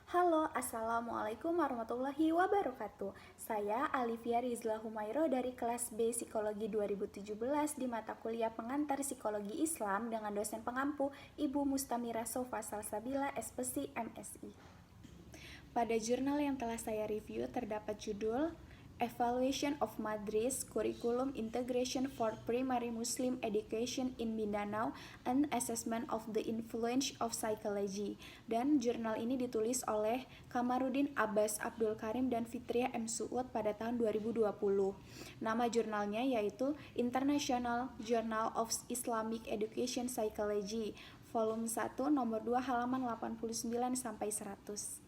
Halo, Assalamualaikum warahmatullahi wabarakatuh. Saya Alivia Rizla Humairo dari kelas B Psikologi 2017 di mata kuliah pengantar Psikologi Islam dengan dosen pengampu Ibu Mustamira Sofa Salsabila, SPSI MSI. Pada jurnal yang telah saya review terdapat judul Evaluation of Madris Curriculum Integration for Primary Muslim Education in Mindanao and Assessment of the Influence of Psychology. Dan jurnal ini ditulis oleh Kamarudin Abbas Abdul Karim dan Fitria M. Suud pada tahun 2020. Nama jurnalnya yaitu International Journal of Islamic Education Psychology, volume 1, nomor 2, halaman 89 sampai 100.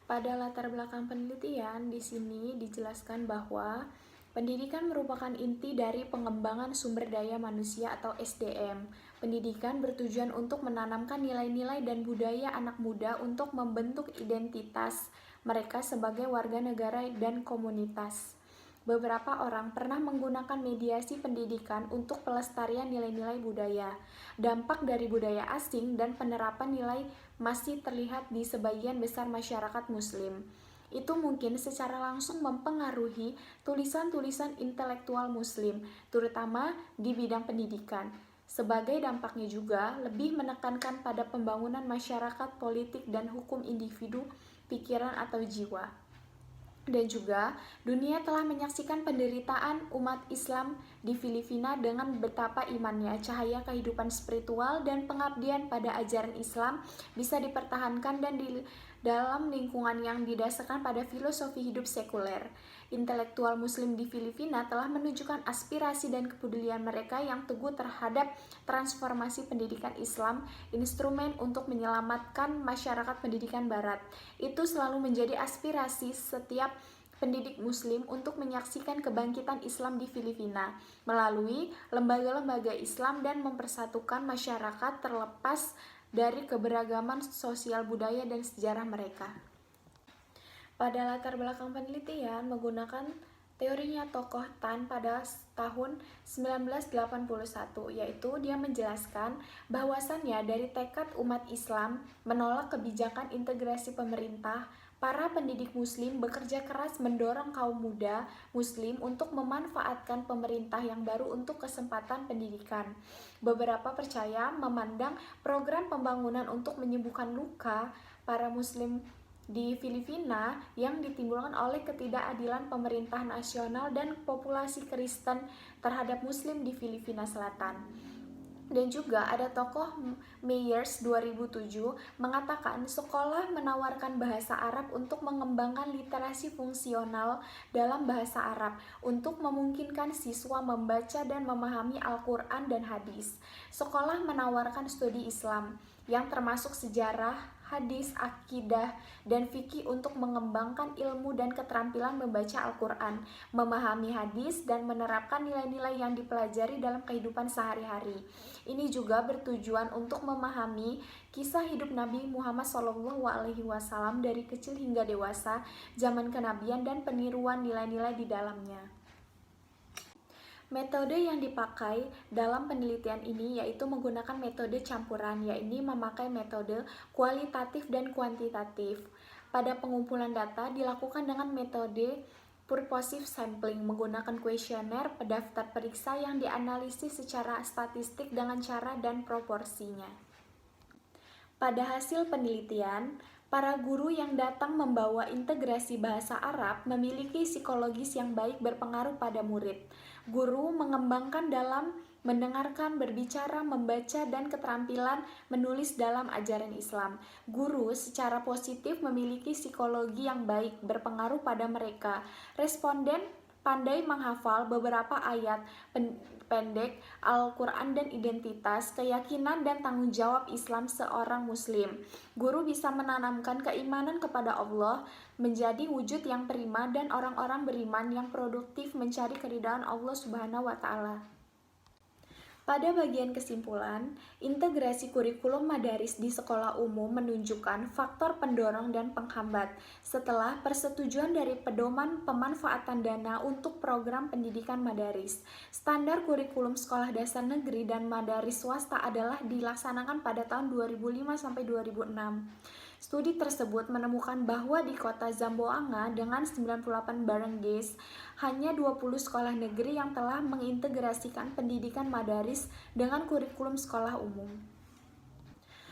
Pada latar belakang penelitian, di sini dijelaskan bahwa pendidikan merupakan inti dari pengembangan sumber daya manusia atau SDM. Pendidikan bertujuan untuk menanamkan nilai-nilai dan budaya anak muda untuk membentuk identitas mereka sebagai warga negara dan komunitas. Beberapa orang pernah menggunakan mediasi pendidikan untuk pelestarian nilai-nilai budaya. Dampak dari budaya asing dan penerapan nilai masih terlihat di sebagian besar masyarakat Muslim. Itu mungkin secara langsung mempengaruhi tulisan-tulisan intelektual Muslim, terutama di bidang pendidikan. Sebagai dampaknya juga lebih menekankan pada pembangunan masyarakat, politik, dan hukum individu, pikiran atau jiwa. Dan juga, dunia telah menyaksikan penderitaan umat Islam di Filipina dengan betapa imannya, cahaya kehidupan spiritual, dan pengabdian pada ajaran Islam bisa dipertahankan dan dalam lingkungan yang didasarkan pada filosofi hidup sekuler. Intelektual Muslim di Filipina telah menunjukkan aspirasi dan kepedulian mereka yang teguh terhadap transformasi pendidikan Islam, instrumen untuk menyelamatkan masyarakat pendidikan Barat. Itu selalu menjadi aspirasi setiap pendidik Muslim untuk menyaksikan kebangkitan Islam di Filipina melalui lembaga-lembaga Islam dan mempersatukan masyarakat terlepas dari keberagaman sosial budaya dan sejarah mereka. Pada latar belakang penelitian menggunakan teorinya tokoh Tan pada tahun 1981, yaitu dia menjelaskan bahwasannya dari tekad umat Islam menolak kebijakan integrasi pemerintah, para pendidik Muslim bekerja keras mendorong kaum muda Muslim untuk memanfaatkan pemerintah yang baru untuk kesempatan pendidikan. Beberapa percaya memandang program pembangunan untuk menyembuhkan luka para Muslim di Filipina yang ditimbulkan oleh ketidakadilan pemerintah nasional dan populasi Kristen terhadap Muslim di Filipina Selatan. Dan juga ada tokoh Myers 2007 mengatakan sekolah menawarkan bahasa Arab untuk mengembangkan literasi fungsional dalam bahasa Arab untuk memungkinkan siswa membaca dan memahami Al-Quran dan hadis. Sekolah menawarkan studi Islam yang termasuk sejarah, hadis, akidah, dan fikih untuk mengembangkan ilmu dan keterampilan membaca Al-Quran, memahami hadis, dan menerapkan nilai-nilai yang dipelajari dalam kehidupan sehari-hari. Ini juga bertujuan untuk memahami kisah hidup Nabi Muhammad SAW dari kecil hingga dewasa, zaman kenabian, dan peniruan nilai-nilai di dalamnya. Metode yang dipakai dalam penelitian ini yaitu menggunakan metode campuran, yaitu memakai metode kualitatif dan kuantitatif. Pada pengumpulan data dilakukan dengan metode purposive sampling menggunakan kuesioner daftar periksa yang dianalisis secara statistik dengan cara dan proporsinya. Pada hasil penelitian, para guru yang datang membawa integrasi bahasa Arab memiliki psikologis yang baik berpengaruh pada murid. Guru mengembangkan dalam mendengarkan, berbicara, membaca, dan keterampilan menulis dalam ajaran Islam. Guru secara positif memiliki psikologi yang baik berpengaruh pada mereka. Responden pandai menghafal beberapa ayat pendek Al-Quran dan identitas, keyakinan, dan tanggung jawab Islam seorang Muslim. Guru bisa menanamkan keimanan kepada Allah menjadi wujud yang prima dan orang-orang beriman yang produktif mencari keridhaan Allah Subhanahu wa Ta'ala. Pada bagian kesimpulan, integrasi kurikulum madaris di sekolah umum menunjukkan faktor pendorong dan penghambat setelah persetujuan dari pedoman pemanfaatan dana untuk program pendidikan madaris. Standar kurikulum sekolah dasar negeri dan madaris swasta adalah dilaksanakan pada tahun 2005 sampai 2006. Studi tersebut menemukan bahwa di kota Zamboanga dengan 98 Barangays, hanya 20 sekolah negeri yang telah mengintegrasikan pendidikan madaris dengan kurikulum sekolah umum.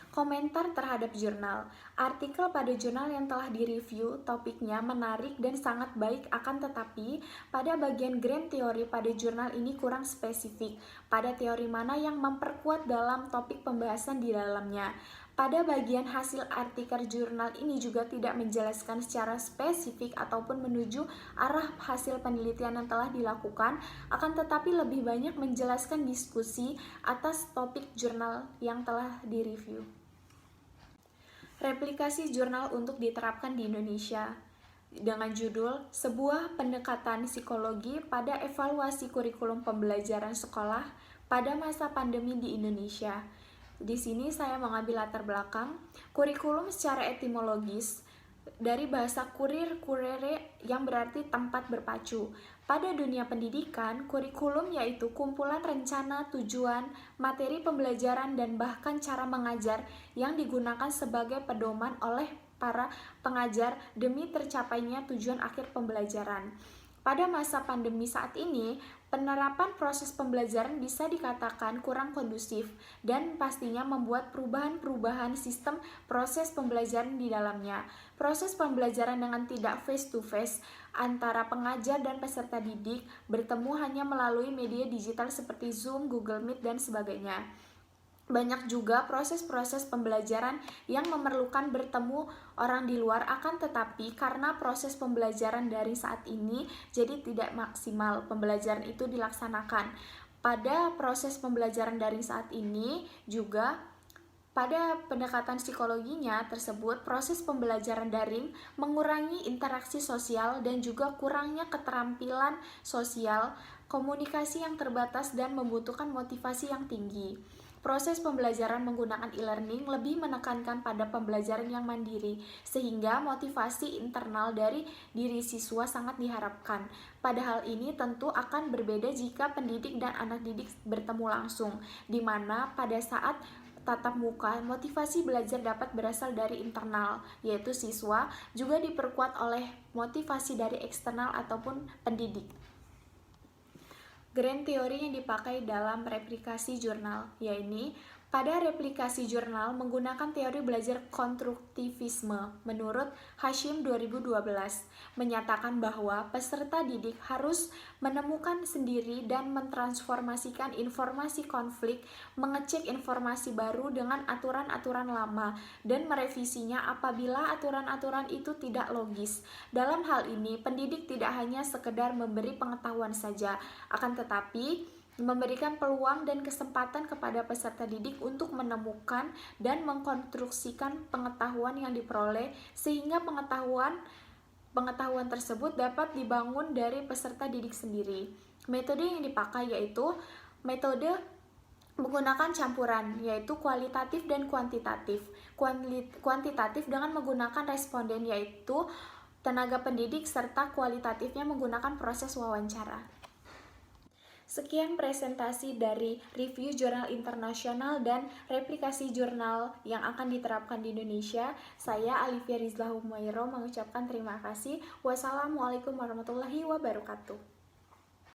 Komentar terhadap jurnal. Artikel pada jurnal yang telah direview topiknya menarik dan sangat baik, akan tetapi pada bagian grand teori pada jurnal ini kurang spesifik pada teori mana yang memperkuat dalam topik pembahasan di dalamnya. Pada bagian hasil artikel jurnal ini juga tidak menjelaskan secara spesifik ataupun menuju arah hasil penelitian yang telah dilakukan, akan tetapi lebih banyak menjelaskan diskusi atas topik jurnal yang telah direview. Replikasi jurnal untuk diterapkan di Indonesia dengan judul Sebuah Pendekatan Psikologi pada Evaluasi Kurikulum Pembelajaran Sekolah pada Masa Pandemi di Indonesia. Di sini saya mengambil latar belakang kurikulum secara etimologis dari bahasa kurir kurere yang berarti tempat berpacu. Pada dunia pendidikan, kurikulum yaitu kumpulan rencana, tujuan, materi pembelajaran, dan bahkan cara mengajar yang digunakan sebagai pedoman oleh para pengajar demi tercapainya tujuan akhir pembelajaran. Pada masa pandemi saat ini, penerapan proses pembelajaran bisa dikatakan kurang kondusif dan pastinya membuat perubahan-perubahan sistem proses pembelajaran di dalamnya. Proses pembelajaran dengan tidak face-to-face antara pengajar dan peserta didik bertemu hanya melalui media digital seperti Zoom, Google Meet, dan sebagainya. Banyak juga proses-proses pembelajaran yang memerlukan bertemu orang di luar, akan tetapi karena proses pembelajaran daring saat ini jadi tidak maksimal pembelajaran itu dilaksanakan. Pada proses pembelajaran daring saat ini juga pada pendekatan psikologinya tersebut, proses pembelajaran daring mengurangi interaksi sosial dan juga kurangnya keterampilan sosial, komunikasi yang terbatas, dan membutuhkan motivasi yang tinggi. Proses pembelajaran menggunakan e-learning lebih menekankan pada pembelajaran yang mandiri, sehingga motivasi internal dari diri siswa sangat diharapkan. Padahal ini tentu akan berbeda jika pendidik dan anak didik bertemu langsung, di mana pada saat tatap muka, motivasi belajar dapat berasal dari internal, yaitu siswa, juga diperkuat oleh motivasi dari eksternal ataupun pendidik. Grand teori yang dipakai dalam replikasi jurnal, yaitu pada replikasi jurnal menggunakan teori belajar konstruktivisme menurut Hashim 2012 menyatakan bahwa peserta didik harus menemukan sendiri dan mentransformasikan informasi konflik, mengecek informasi baru dengan aturan-aturan lama, dan merevisinya apabila aturan-aturan itu tidak logis. Dalam hal ini, pendidik tidak hanya sekedar memberi pengetahuan saja, akan tetapi memberikan peluang dan kesempatan kepada peserta didik untuk menemukan dan mengkonstruksikan pengetahuan yang diperoleh, sehingga pengetahuan tersebut dapat dibangun dari peserta didik sendiri. Metode yang dipakai yaitu metode menggunakan campuran, yaitu kualitatif dan kuantitatif. Kuantitatif dengan menggunakan responden, yaitu tenaga pendidik, serta kualitatifnya menggunakan proses wawancara. Sekian presentasi dari review jurnal internasional dan replikasi jurnal yang akan diterapkan di Indonesia. Saya Alifia Rizla Humairo mengucapkan terima kasih. Wassalamualaikum warahmatullahi wabarakatuh.